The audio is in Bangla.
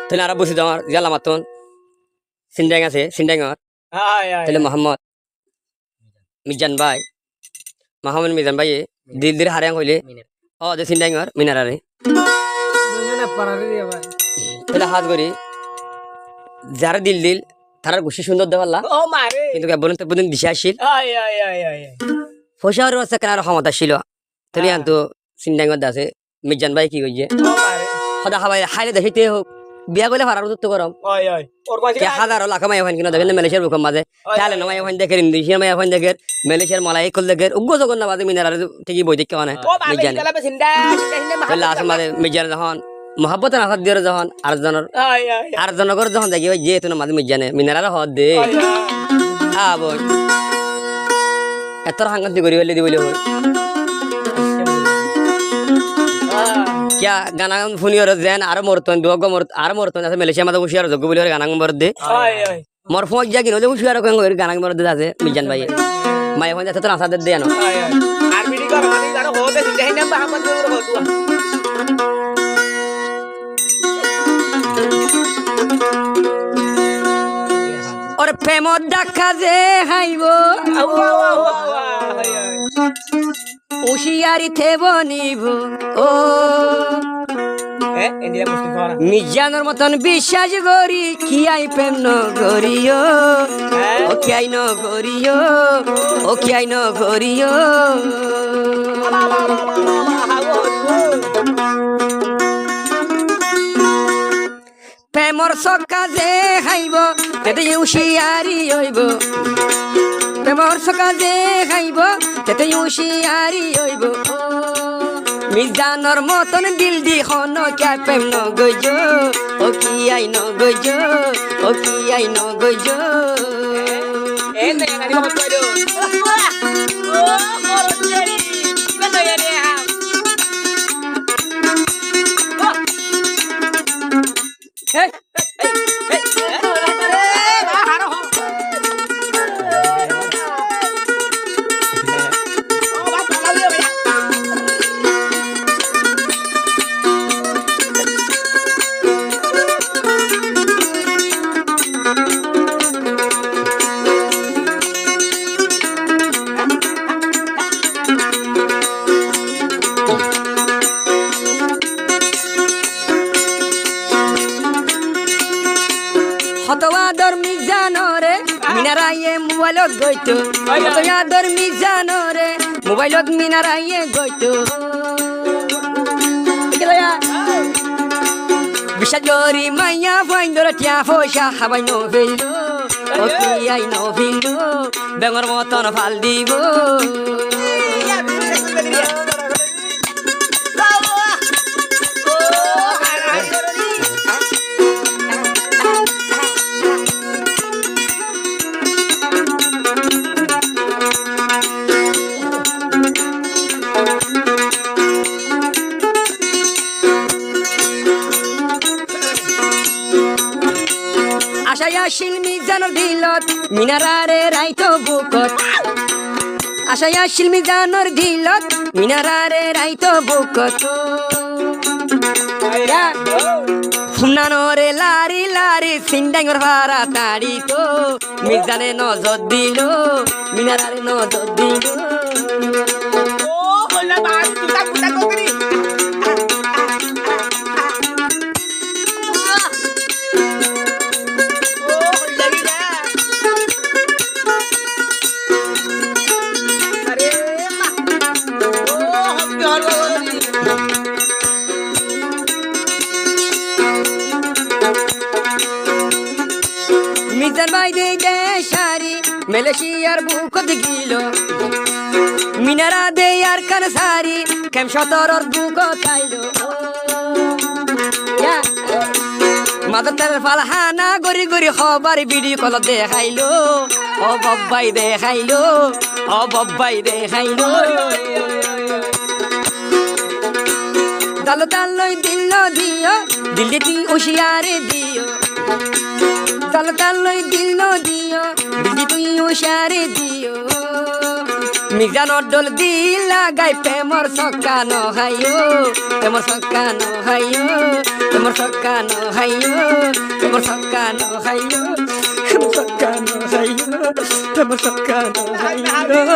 তাহলে আর বসে যাওয়ার গেলাম মাতন সিন্ডাং আছে সিন্ডাঙর তাহলে মোহাম্মদ মিজান ভাই মোহাম্মদ মিজান ভাই দিল দিল হারিয়াং হইলে ও যে সিন্ডাঙর মিনারারে তাহলে হাত করি যারা দিল দিল তারা গুছি সুন্দর দেওয়াল্লা কিন্তু বলুন তো বলুন দিশা আসছিল পয়সার আছে কেনার ক্ষমতা ছিল তাহলে আনতো সিন্ডাঙর আছে মিজান ভাই কি কইছে সদা খাবাই খাইলে দেখিতে হোক বিয়া করলে ভাড়ার উত্তর গরম হাজার লাখ মাই ওখান কিনা দেখেন মালয়েশিয়ার বুকম মাঝে তাহলে নমাই ওখান দেখের ইন্দোনেশিয়ার মাই ওখান দেখের মালয়েশিয়ার মালাই কল দেখের উগ্র জগন্নাথ মাঝে মিনার ঠিকই বই দেখতে মানে মিজান তাহলে আসে মাঝে মিজান যখন মহাব্বত নাফাত দিয়ে যখন আরেকজনের করে যখন দেখি ওই যেহেতু মাঝে মিজানে মিনার হদ দে বই এত সাংঘাতিক করি বলে দিবলে হয় क्या गाना फुनियर जेन आरो मरतन दोग मर आरो मरतन আছে মালয়েশিয়া মাঝে বসিয়ার যোগ্য বলি গানা মর দে মর ফোজ জাগি নলে বসিয়ার কোন গানা মর দে আছে মিজান ভাই মাই ফোন যাতে তো নাসা দে আনো আর বিডি কর মানে জানো হতে সিদ্ধা হিনা মোহাম্মদ নূর হতুয়া और प्रेमत দেখা যে হাইব উশিয়ারিতে বনিব ও মিজানের মতন বিশ্বাস করি কি আই প্রেম নগরিও ও কি আই নগরিও ও কি আই নগরিও প্রেমর সকা যে খাইব তেতে উশিয়ারি হইব প্রেমর সকা যে খাইব তেতে উশিয়ারি হইব মিজানর মতন দিল দি খন কে প্রেম নগইজ ও কি আই নগইজ ও কি আই নগইজ এ নে গাড়ি মত কইরো ও করজেরি কিবা নয়ারে Hey! হতওয়াদর মিজানরে মিনারাইয়ে মোবাইলত গইতো হতওয়াদর মিজানরে মোবাইলত মিনারাইয়ে গইতো বিশ্বাস করি মাইয়া ফাইন্দর টিয়া পয়সা খাবাই নভিল ও কি আই নভিল বেঙর মতন ফাল দিব আশায়াশীল মিজানর দিলত মিনারারে রাইতো বুকত আশায়াশীল মিজানর দিলত মিনারারে রাইতো বুকত ফুনানরে লারি লারি সিন্ডাঙর ভাড়া তাড়ি তো মিজানে নজর দিল মিনারারে নজর দিল মিজান ভাই দে দেশারি মালয়েশিয়ার বুকত গিল মিনারা দে আর কান সারি কেম সতরর বুকত আইলো মাদার ফালহানা গরি গরি খবর ভিডিও কল দেখাইলো ও বাবাই দেখাইলো ও বাবাই দেখাইলো দালো দালই দিল দিও দিল দি উশিয়ারে দিও দালো দালই দিল দিও দিল তুই উশিয়ারে দিও মিজানৰ দল দি লাগাই প্ৰেমৰ চকা নহাইও প্ৰেমৰ চকা নহাইও প্ৰেমৰ চকা নহাইও প্ৰেমৰ চকা নহাইও প্ৰেমৰ চকা নহাইও প্ৰেমৰ চকা নহাইও